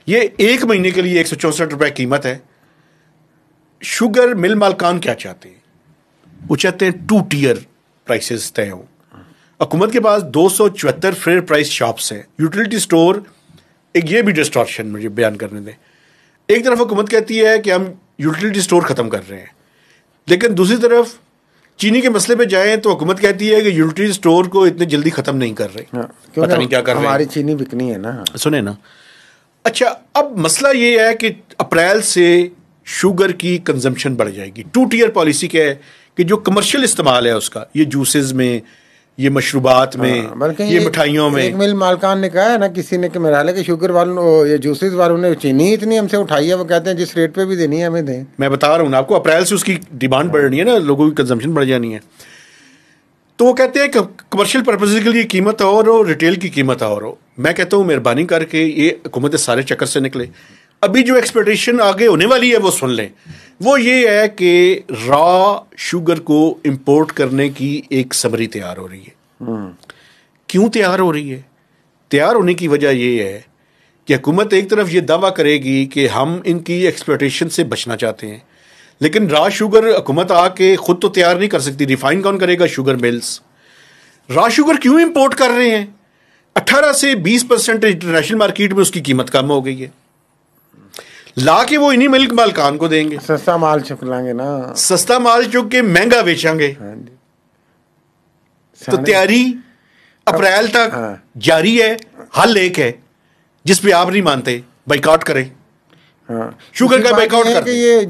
یہ 1 مہینے کے لیے 164 روپے قیمت ہے. شوگر مل مالکان کیا چاہتے ہیں؟ وہ چاہتے ہیں 2 ٹیئر پرائسز طے ہوں. حکومت کے پاس 274 فیئر پرائس شاپس ہیں. یوٹیلیٹی سٹور ایک یہ بھی ڈسٹارشن مجھے بیان کرنے دیں. ایک طرف حکومت کہتی ہے کہ ہم یوٹیلیٹی سٹور ختم کر رہے ہیں, لیکن دوسری طرف چینی کے مسئلے پہ جائیں تو حکومت کہتی ہے کہ یوٹیلیٹی سٹور کو اتنے جلدی ختم نہیں کر رہے, پتہ نہیں کیا کر رہے ہیں. ہماری چینی بکنی ہے نا. سنیں نا. اچھا, اب مسئلہ یہ ہے کہ اپریل سے شوگر کی کنزمپشن بڑھ جائے گی. 2 ٹیئر پالیسی کیا ہے کہ جو کمرشل استعمال ہے اس کا, یہ جوسز میں, یہ مشروبات میں, یہ مٹھائیوں میں. ایک مل مالکان نے کہا ہے نا کسی نے کہ میرا کہ شوگر والوں یہ جوسز والوں نے چینی اتنی ہم سے اٹھائی ہے, وہ کہتے ہیں جس ریٹ پہ بھی دینی ہے ہمیں دیں. میں بتا رہا ہوں نا آپ کو, اپریل سے اس کی ڈیمانڈ بڑھ رہی ہے نا, لوگوں کی کنزمپشن بڑھ جانی ہے. تو وہ کہتے ہیں کہ کمرشل پرپز کے لیے قیمت اور ہو, ریٹیل کی قیمت اور ہو. میں کہتا ہوں مہربانی کر کے یہ حکومت سارے چکر سے نکلے. ابھی جو ایکسپیکٹیشن آگے ہونے والی ہے وہ سن لیں. وہ یہ ہے کہ را شوگر کو امپورٹ کرنے کی ایک سمری تیار ہو رہی ہے. کیوں تیار ہو رہی ہے؟ تیار ہونے کی وجہ یہ ہے کہ حکومت ایک طرف یہ دعویٰ کرے گی کہ ہم ان کی ایکسپلوٹیشن سے بچنا چاہتے ہیں, لیکن را شوگر حکومت آ کے خود تو تیار نہیں کر سکتی. ریفائن کون کرے گا؟ Sugar mills. را شوگر کیوں امپورٹ کر رہے ہیں؟ 18 سے 20% انٹرنیشنل مارکیٹ میں اس کی قیمت کم ہو گئی ہے. لا کے وہ انہی ملک مالکان کو دیں گے, سستا مال چک لیں گے نا, سستا مال چک کے مہنگا بیچیں گے. تو تیاری اپریل تک جاری ہے. حل ایک ہے جس پہ آپ نہیں مانتے, بائیکاٹ کریں, شوگر کا بائیکاٹ کریں.